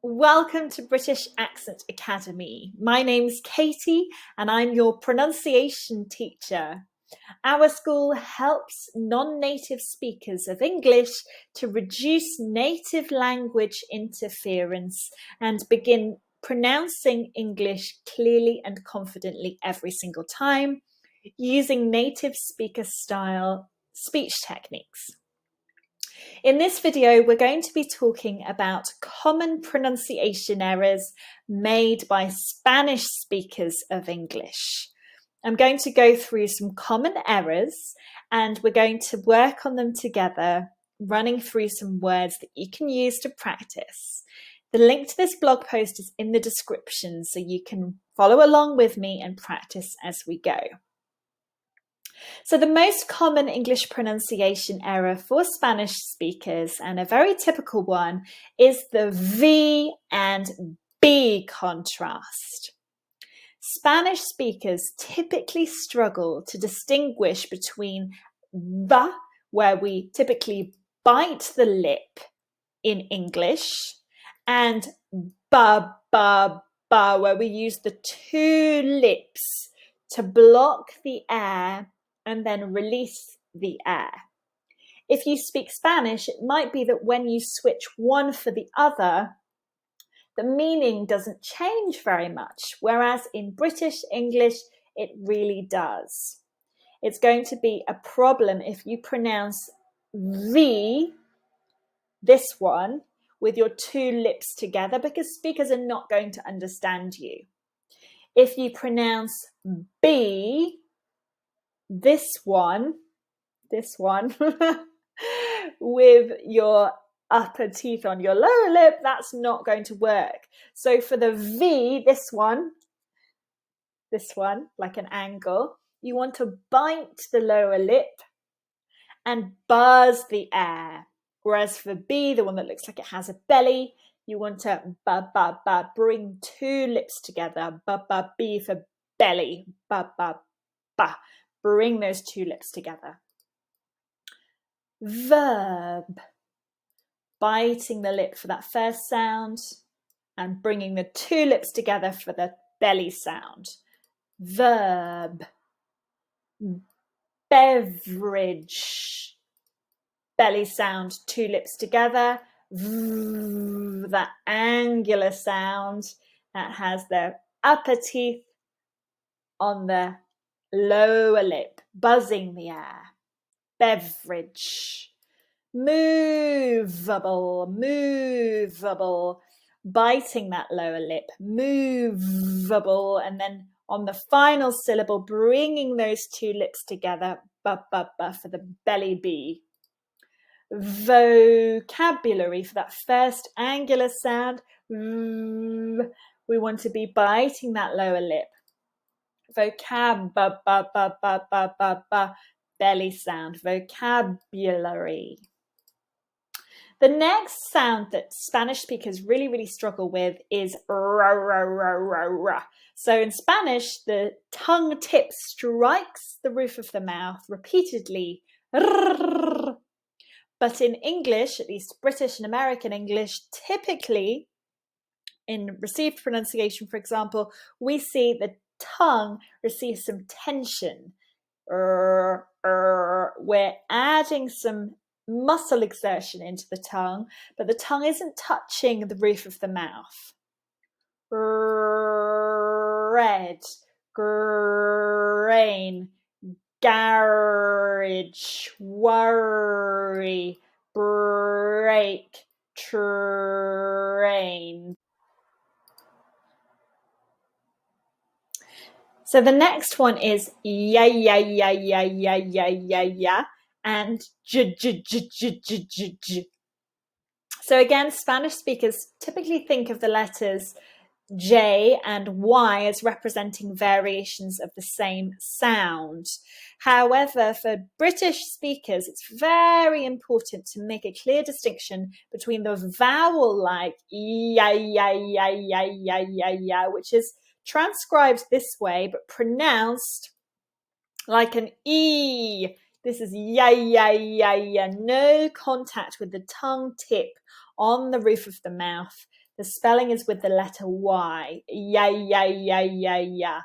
Welcome to British Accent Academy. My name's Katie and I'm your pronunciation teacher. Our school helps non-native speakers of English to reduce native language interference and begin pronouncing English clearly and confidently every single time using native speaker style speech techniques. In this video, we're going to be talking about common pronunciation errors made by Spanish speakers of English. I'm going to go through some common errors and we're going to work on them together, running through some words that you can use to practice. The link to this blog post is in the description so you can follow along with me and practice as we go. So the most common English pronunciation error for Spanish speakers, and a very typical one, is the V and B contrast. Spanish speakers typically struggle to distinguish between the, where we typically bite the lip in English, and ba, ba, ba, where we use the two lips to block the air and then release the air. If you speak Spanish, it might be that when you switch one for the other, the meaning doesn't change very much, whereas in British English, it really does. It's going to be a problem if you pronounce the, this one, with your two lips together, because speakers are not going to understand you. If you pronounce B, this one, with your upper teeth on your lower lip, that's not going to work. So for the V, this one, like an angle, you want to bite the lower lip and buzz the air. Whereas for B, the one that looks like it has a belly, you want to ba, ba, ba, bring two lips together. Ba, ba, B for belly. Ba, ba, ba. Bring those two lips together. Verb. Biting the lip for that first sound and bringing the two lips together for the belly sound. Verb. Beverage. Belly sound, two lips together. That angular sound that has the upper teeth on the lower lip, buzzing the air. Beverage. Movable, biting that lower lip. Movable, and then on the final syllable, bringing those two lips together. Ba, ba, ba, for the belly B. Vocabulary, for that first angular sound. We want to be biting that lower lip. Vocab, ba, ba, ba, ba, ba, ba, ba, belly sound. Vocabulary. The next sound that Spanish speakers really struggle with is ra, ra, ra, ra, ra. So in Spanish, the tongue tip strikes the roof of the mouth repeatedly. But in English, at least British and American English, typically in received pronunciation, for example, we see the tongue receive some tension. We're adding some muscle exertion into the tongue, but the tongue isn't touching the roof of the mouth. Red, grain, garage, worry, break, train. So the next one is yeah, yeah, yeah, yeah, yeah, yeah, yeah, yeah, and j, j, j, j, j, j, j. So again, Spanish speakers typically think of the letters J and Y as representing variations of the same sound. However, for British speakers, it's very important to make a clear distinction between the vowel like yeah, yeah, yeah, yeah, yeah, yeah, yeah, which is transcribed this way, but pronounced like an E. This is yeah, yeah, yeah, yeah. No contact with the tongue tip on the roof of the mouth. The spelling is with the letter Y. Ya, ya, ya, ya, ya.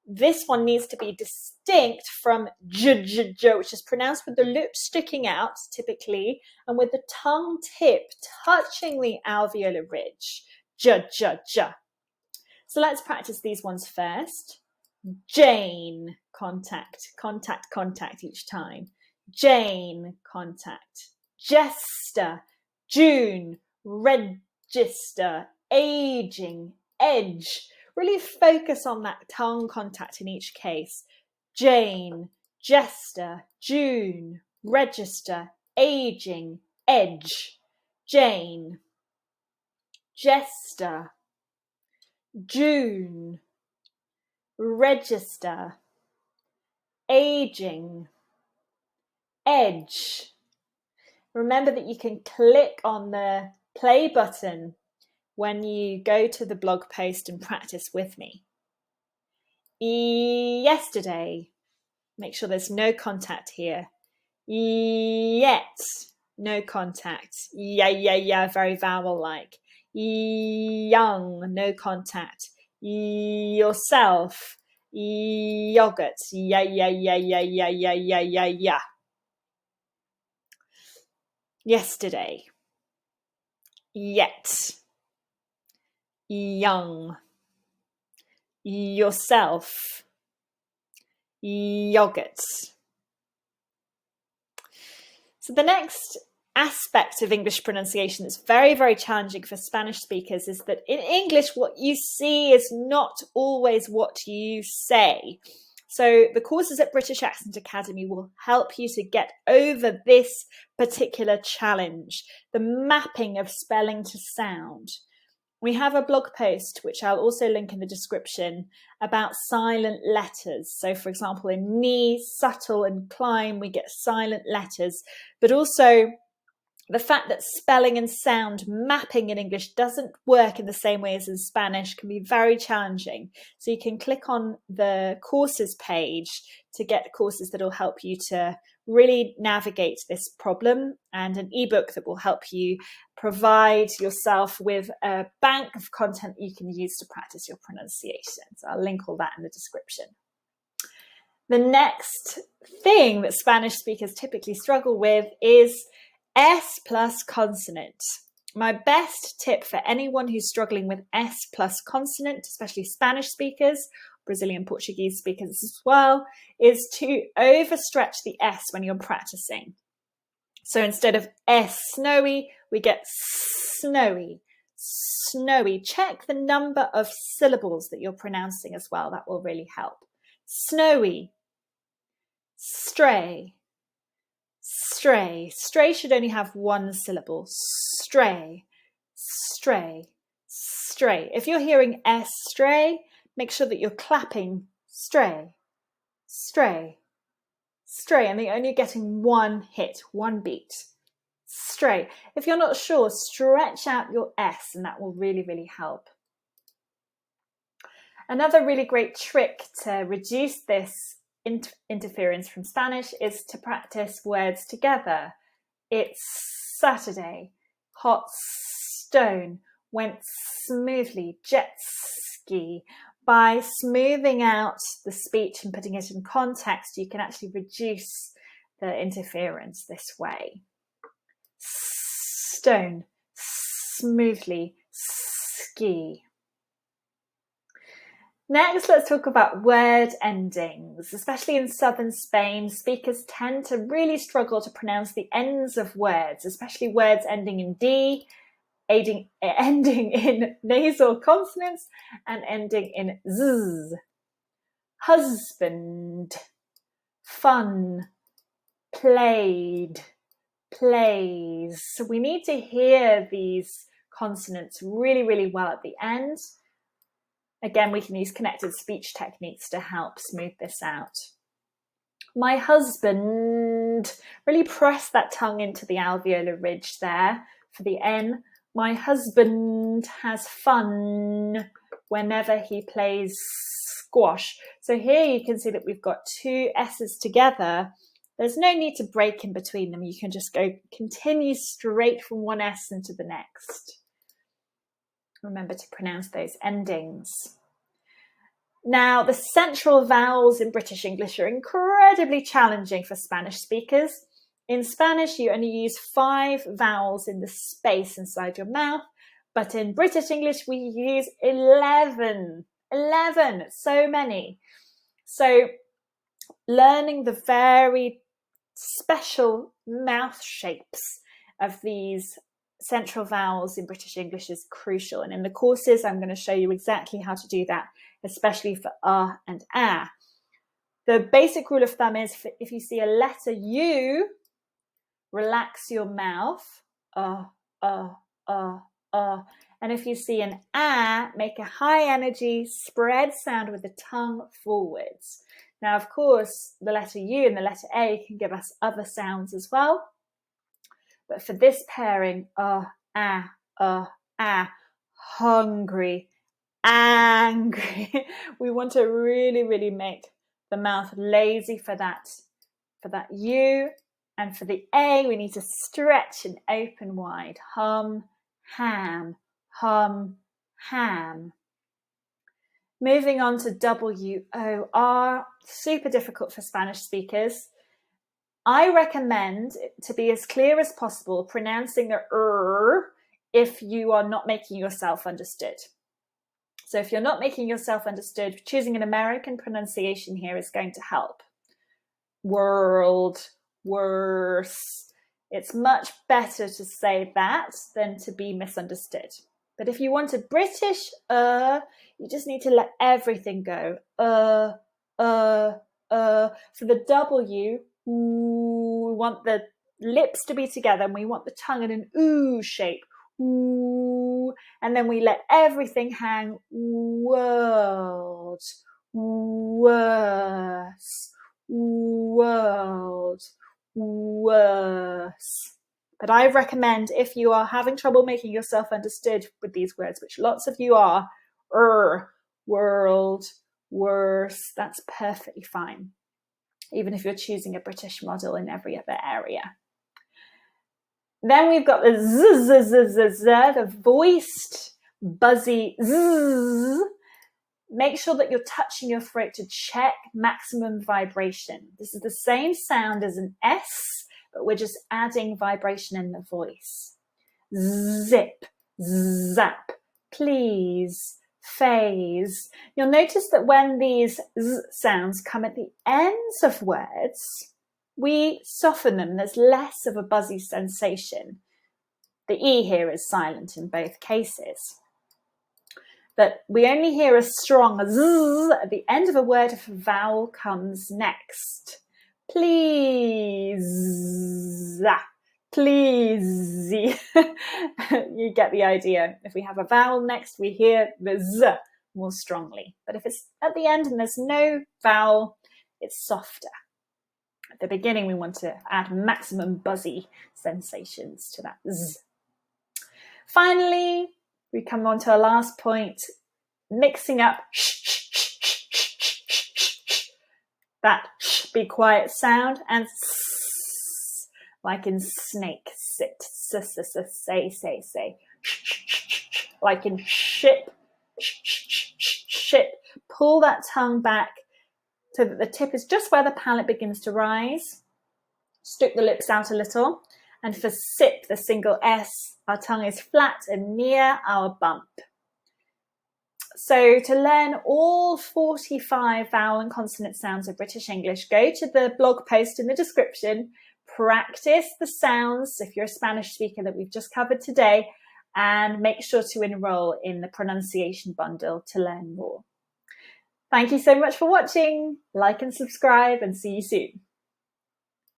This one needs to be distinct from j, j, j, which is pronounced with the lips sticking out typically and with the tongue tip touching the alveolar ridge. J, j, j. So let's practice these ones first. Jane, contact, contact, contact each time. Jane, contact. Jester, June, register, aging, edge. Really focus on that tongue contact in each case. Jane, jester, June, register, aging, edge. Jane, jester, June, register, aging, edge. Remember that you can click on the play button when you go to the blog post and practice with me. Yesterday, make sure there's no contact here. Yet, no contact. Yeah, very vowel-like. Young, no contact. Yourself, yogurt. Yeah. Yesterday, yet, young, yourself, yogurt. So the next aspect of English pronunciation that's very, very challenging for Spanish speakers is that in English, what you see is not always what you say. So the courses at British Accent Academy will help you to get over this particular challenge, the mapping of spelling to sound. We have a blog post, which I'll also link in the description, about silent letters. So for example, in knee, subtle and climb, we get silent letters, but also the fact that spelling and sound mapping in English doesn't work in the same way as in Spanish can be very challenging. So you can click on the courses page to get courses that will help you to really navigate this problem, and an ebook that will help you provide yourself with a bank of content you can use to practice your pronunciation. So I'll link all that in the description. The next thing that Spanish speakers typically struggle with is S plus consonant. My best tip for anyone who's struggling with S plus consonant, especially Spanish speakers, Brazilian Portuguese speakers as well, is to overstretch the S when you're practicing. So instead of S snowy, we get snowy, snowy. Check the number of syllables that you're pronouncing as well. That will really help. Snowy, stray, stray. Stray should only have one syllable. Stray, stray, stray. If you're hearing S stray, make sure that you're clapping stray, stray, stray, and you're only getting one hit, one beat. Stray. If you're not sure, stretch out your S, and that will really, really help. Another really great trick to reduce this interference from Spanish is to practice words together. It's Saturday, hot stone, went smoothly, jet ski. By smoothing out the speech and putting it in context, you can actually reduce the interference this way. Stone, smoothly, ski. Next, let's talk about word endings. Especially in southern Spain, speakers tend to really struggle to pronounce the ends of words, especially words ending in D, ending in nasal consonants, and ending in Z. Husband, fun, played, plays. So we need to hear these consonants really, really well at the end. Again, we can use connected speech techniques to help smooth this out. My husband, really press that tongue into the alveolar ridge there for the N. My husband has fun whenever he plays squash. So here you can see that we've got two S's together There's no need to break in between them. You can just continue straight from one S into the next. Remember to pronounce those endings. Now, the central vowels in British English are incredibly challenging for Spanish speakers. In Spanish, you only use 5 vowels in the space inside your mouth, but in British English, we use 11. 11, so many. So learning the very special mouth shapes of these central vowels in British English is crucial. And in the courses, I'm going to show you exactly how to do that, especially for and a. The basic rule of thumb is if you see a letter U, relax your mouth. And if you see an a, make a high energy, spread sound with the tongue forwards. Now, of course, the letter U and the letter A can give us other sounds as well. But for this pairing, hungry, angry, we want to really, really make the mouth lazy for that U. And for the A, we need to stretch and open wide. Hum, ham, hum, ham. Moving on to W-O-R, super difficult for Spanish speakers. I recommend to be as clear as possible, pronouncing the if you are not making yourself understood. So if you're not making yourself understood, choosing an American pronunciation here is going to help. World, worse. It's much better to say that than to be misunderstood. But if you want a British you just need to let everything go. For the W, we want the lips to be together and we want the tongue in an oo shape. Ooh. And then we let everything hang. World, worse, world, worse. But I recommend if you are having trouble making yourself understood with these words, which lots of you are, world, worse, that's perfectly fine, even if you're choosing a British model in every other area. Then we've got the z, the voiced, buzzy z. Make sure that you're touching your throat to check maximum vibration. This is the same sound as an S, but we're just adding vibration in the voice. Zip, zap, please, phase. You'll notice that when these z sounds come at the ends of words, we soften them. There's less of a buzzy sensation. The E here is silent in both cases. But we only hear a strong z at the end of a word if a vowel comes next. Please, please. You get the idea. If we have a vowel next, we hear the z more strongly. But if it's at the end and there's no vowel, it's softer. At the beginning, we want to add maximum buzzy sensations to that z. Finally, we come on to our last point, mixing up that be quiet sound and like in snake, sit, say, like in ship, ship. Pull that tongue back so that the tip is just where the palate begins to rise. Stick the lips out a little. And for sip, the single S, our tongue is flat and near our bump. So to learn all 45 vowel and consonant sounds of British English, go to the blog post in the description, practice the sounds, if you're a Spanish speaker, that we've just covered today, and make sure to enroll in the pronunciation bundle to learn more. Thank you so much for watching. Like and subscribe, and see you soon.